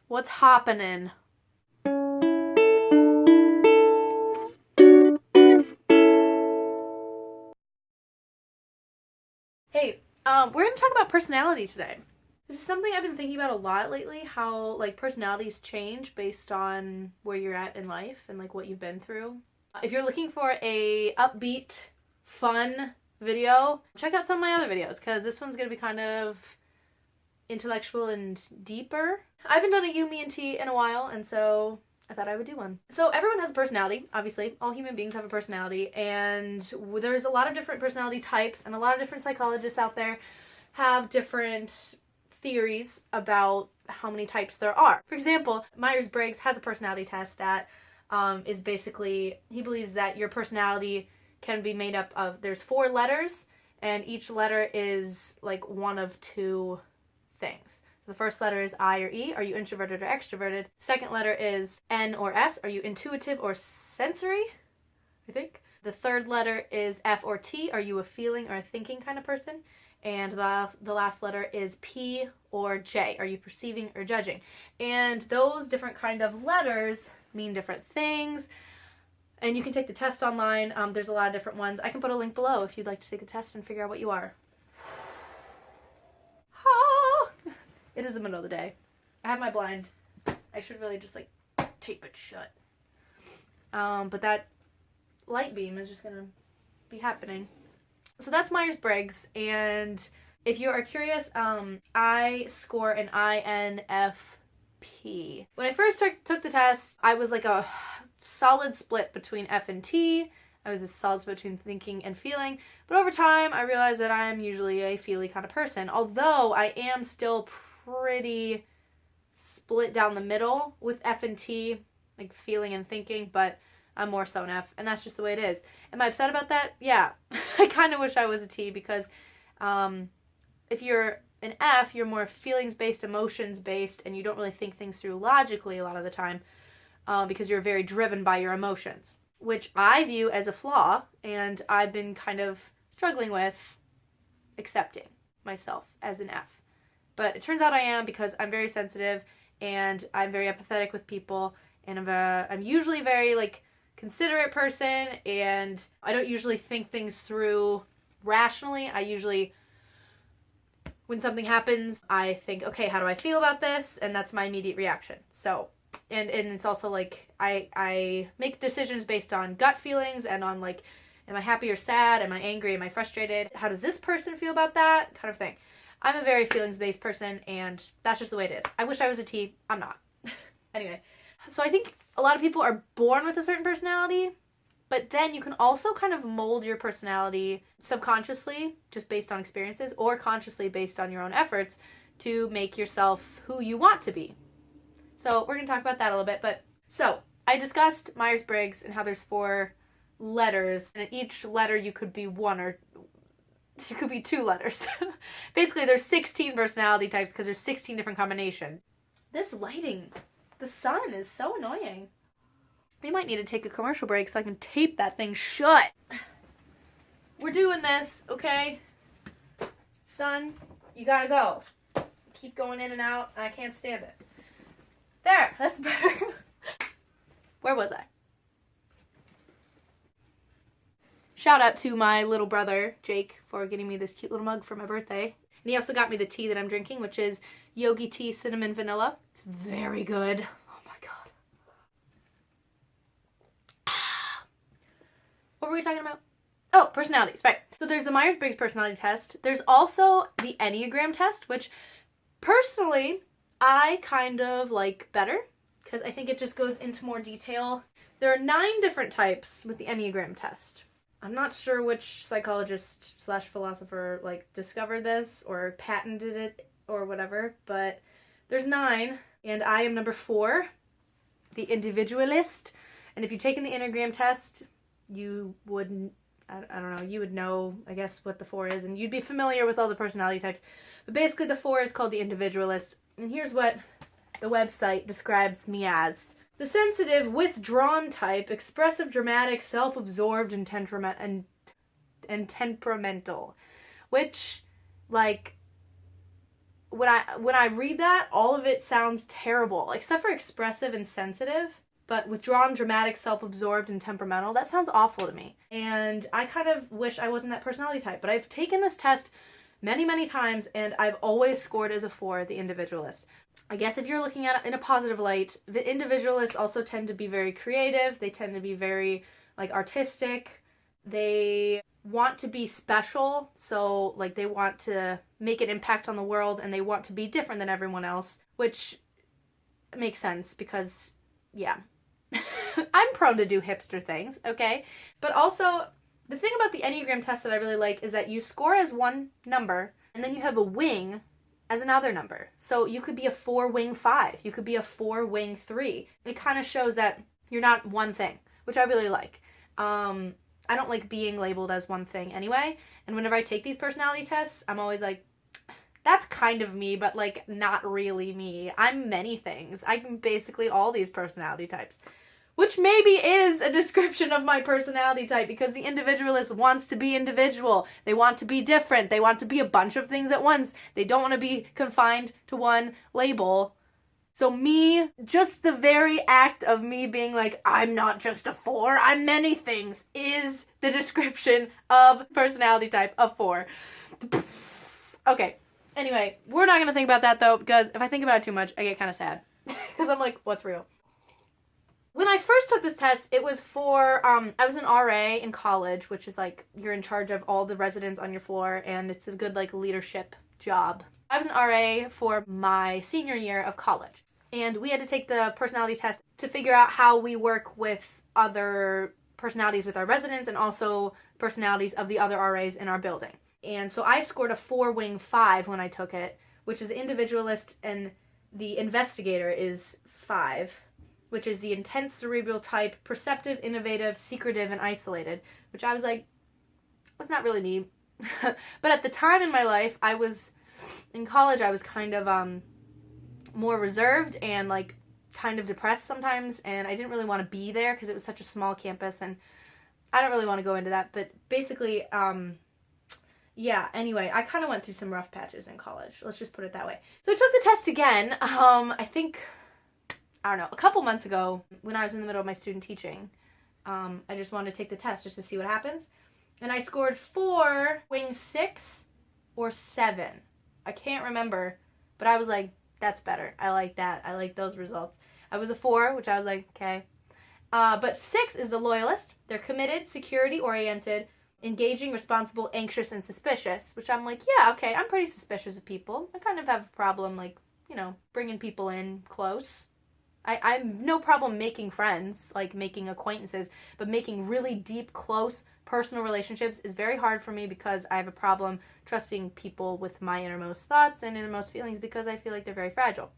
What's happening? Hey, we're gonna talk about personality today. This is something I've been thinking about a lot lately, how like personalities change based on where you're at in life and like what you've been through. If you're looking for a upbeat, fun video, check out some of my other videos because this one's gonna be kind of intellectual and deeper. I haven't done a you, me, and T in a while, and so I thought I would do one. So everyone has a personality, obviously. All human beings have a personality, and there's a lot of different personality types, and a lot of different psychologists out there have different theories about how many types there are. For example, Myers-Briggs has a personality test that is basically, he believes that your personality can be made up of, there's 4 letters, and each letter is like one of 2 things. So the first letter is I or E. Are you introverted or extroverted? Second letter is N or S. Are you intuitive or sensory? I think. The third letter is F or T. Are you a feeling or a thinking kind of person? And the last letter is P or J. Are you perceiving or judging? And those different kind of letters mean different things. And you can take the test online. There's a lot of different ones. I can put a link below if you'd like to take the test and figure out what you are. It is the middle of the day. I have my blind. I should really just like tape it shut. But that light beam is just gonna be happening. So that's Myers-Briggs, and if you are curious, I score an INFP. When I first took the test, I was like a solid split between F and T. I was a solid split between thinking and feeling, but over time I realized that I am usually a feely kind of person, although I am still pretty split down the middle with F and T, like feeling and thinking, but I'm more so an F, and that's just the way it is. Am I upset about that? Yeah. I kind of wish I was a T because if you're an F, you're more feelings-based, emotions-based, and you don't really think things through logically a lot of the time because you're very driven by your emotions, which I view as a flaw, and I've been kind of struggling with accepting myself as an F. But it turns out I am because I'm very sensitive and I'm very empathetic with people, and I'm usually very like considerate person, and I don't usually think things through rationally. I usually, when something happens, I think, okay, how do I feel about this? And that's my immediate reaction. So, and it's also like I make decisions based on gut feelings and on like, am I happy or sad? Am I angry? Am I frustrated? How does this person feel about that? Kind of thing. I'm a very feelings-based person, and that's just the way it is. I wish I was a T. I'm not. Anyway, so I think a lot of people are born with a certain personality, but then you can also kind of mold your personality subconsciously, just based on experiences, or consciously based on your own efforts to make yourself who you want to be. So we're going to talk about that a little bit. But so I discussed Myers-Briggs and how there's 4 letters, and each letter you could be 1 or you could be 2 letters. Basically, there's 16 personality types because there's 16 different combinations. This lighting, the sun is so annoying. We might need to take a commercial break so I can tape that thing shut. We're doing this, okay? Sun, you gotta go. Keep going in and out. I can't stand it. There, that's better. Where was I? Shout out to my little brother, Jake, for getting me this cute little mug for my birthday. And he also got me the tea that I'm drinking, which is Yogi Tea Cinnamon Vanilla. It's very good. Oh my god. What were we talking about? Oh, personalities, right. So there's the Myers-Briggs personality test. There's also the Enneagram test, which personally I kind of like better because I think it just goes into more detail. There are 9 different types with the Enneagram test. I'm not sure which psychologist / philosopher like discovered this or patented it or whatever, but there's 9, and I am number 4, the individualist. And if you've taken the Enneagram test, you would, I don't know, you would know, I guess, what the 4 is, and you'd be familiar with all the personality types. But basically the 4 is called the individualist, and here's what the website describes me as. The sensitive, withdrawn type, expressive, dramatic, self-absorbed, and temperamental. Which, like, when I read that, all of it sounds terrible, except for expressive and sensitive. But withdrawn, dramatic, self-absorbed, and temperamental, that sounds awful to me. And I kind of wish I wasn't that personality type. But I've taken this test many, many times, and I've always scored as a 4, the individualist. I guess if you're looking at it in a positive light, the individualists also tend to be very creative. They tend to be very, like, artistic. They want to be special, so, like, they want to make an impact on the world, and they want to be different than everyone else, which makes sense because, yeah. I'm prone to do hipster things, okay? But also, the thing about the Enneagram test that I really like is that you score as one number, and then you have a wing as another number. So you could be a 4 wing 5. You could be a 4 wing 3. It kind of shows that you're not one thing, which I really like. I don't like being labeled as one thing anyway. And whenever I take these personality tests, I'm always like, that's kind of me, but, like, not really me. I'm many things. I'm basically all these personality types. Which maybe is a description of my personality type, because the individualist wants to be individual. They want to be different. They want to be a bunch of things at once. They don't want to be confined to one label. So me, just the very act of me being like, I'm not just a 4, I'm many things, is the description of personality type of 4. Okay, anyway, we're not going to think about that, though, because if I think about it too much, I get kind of sad. Because I'm like, what's real? When I first took this test, it was for, I was an RA in college, which is, like, you're in charge of all the residents on your floor, and it's a good, like, leadership job. I was an RA for my senior year of college, and we had to take the personality test to figure out how we work with other personalities with our residents and also personalities of the other RAs in our building. And so I scored a 4 wing 5 when I took it, which is individualist, and the investigator is 5. Which is the intense cerebral type, perceptive, innovative, secretive, and isolated, which I was like, that's not really me. But at the time in my life, I was, in college, I was kind of more reserved and, like, kind of depressed sometimes, and I didn't really want to be there because it was such a small campus, and I don't really want to go into that, but basically, yeah, anyway, I kind of went through some rough patches in college. Let's just put it that way. So I took the test again, I think, I don't know, a couple months ago, when I was in the middle of my student teaching, I just wanted to take the test just to see what happens. And I scored 4 wing 6 or 7. I can't remember, but I was like, that's better. I like that. I like those results. I was a 4, which I was like, okay. But 6 is the loyalist. They're committed, security-oriented, engaging, responsible, anxious, and suspicious, which I'm like, yeah, okay, I'm pretty suspicious of people. I kind of have a problem, like, you know, bringing people in close. I have no problem making friends, like making acquaintances, but making really deep, close, personal relationships is very hard for me because I have a problem trusting people with my innermost thoughts and innermost feelings because I feel like they're very fragile.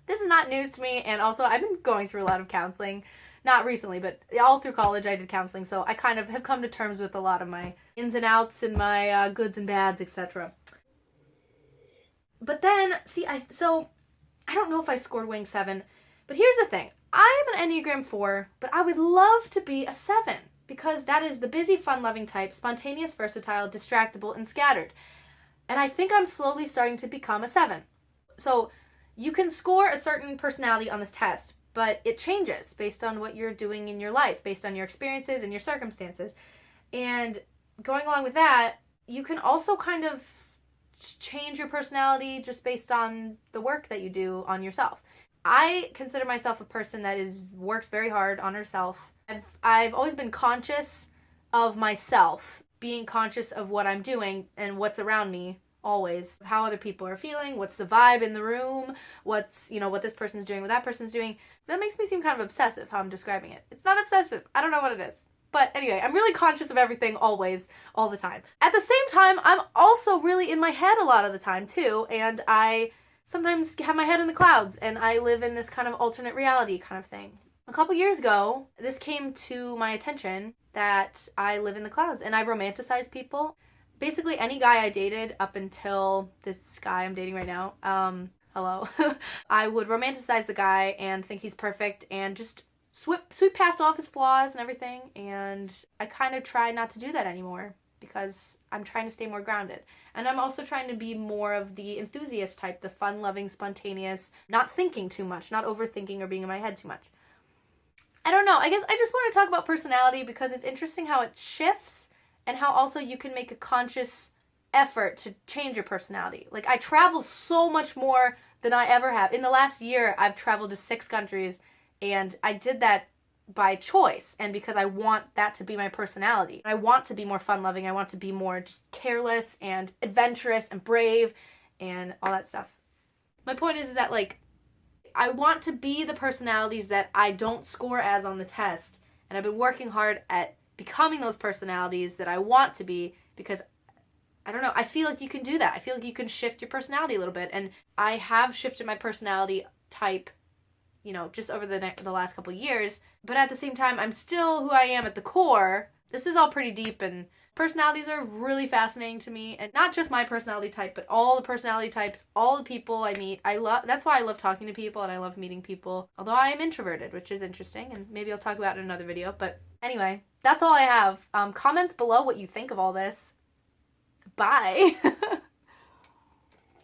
This is not news to me, and also I've been going through a lot of counseling. Not recently, but all through college I did counseling, so I kind of have come to terms with a lot of my ins and outs and my goods and bads, etc. But then, see, so I don't know if I scored wing 7, but here's the thing. I am an Enneagram 4, but I would love to be a 7 because that is the busy, fun-loving type, spontaneous, versatile, distractible, and scattered. And I think I'm slowly starting to become a 7. So you can score a certain personality on this test, but it changes based on what you're doing in your life, based on your experiences and your circumstances. And going along with that, you can also kind of change your personality just based on the work that you do on yourself. I consider myself a person that works very hard on herself. I've always been conscious of myself, being conscious of what I'm doing and what's around me, always. How other people are feeling, what's the vibe in the room, what this person's doing, what that person's doing. That makes me seem kind of obsessive, how I'm describing it. It's not obsessive. I don't know what it is. But anyway, I'm really conscious of everything always, all the time. At the same time, I'm also really in my head a lot of the time, too, and I sometimes have my head in the clouds, and I live in this kind of alternate reality kind of thing. A couple years ago, this came to my attention that I live in the clouds, and I romanticize people. Basically, any guy I dated up until this guy I'm dating right now, hello, I would romanticize the guy and think he's perfect and just sweep past all of his flaws and everything, and I kind of try not to do that anymore because I'm trying to stay more grounded. And I'm also trying to be more of the enthusiast type, the fun-loving, spontaneous, not thinking too much, not overthinking or being in my head too much. I don't know. I guess I just want to talk about personality because it's interesting how it shifts and how also you can make a conscious effort to change your personality. Like, I travel so much more than I ever have. In the last year, I've traveled to 6 countries, and I did that by choice and because I want that to be my personality. I want to be more fun-loving. I want to be more just careless and adventurous and brave and all that stuff. My point is that, like, I want to be the personalities that I don't score as on the test, and I've been working hard at becoming those personalities that I want to be because, I don't know, I feel like you can do that. I feel like you can shift your personality a little bit, and I have shifted my personality type, you know, just over the last couple of years, but at the same time, I'm still who I am at the core. This is all pretty deep, and personalities are really fascinating to me, and not just my personality type, but all the personality types, all the people I meet. That's why I love talking to people, and I love meeting people, although I am introverted, which is interesting, and maybe I'll talk about it in another video, but anyway, that's all I have. Comments below what you think of all this. Bye!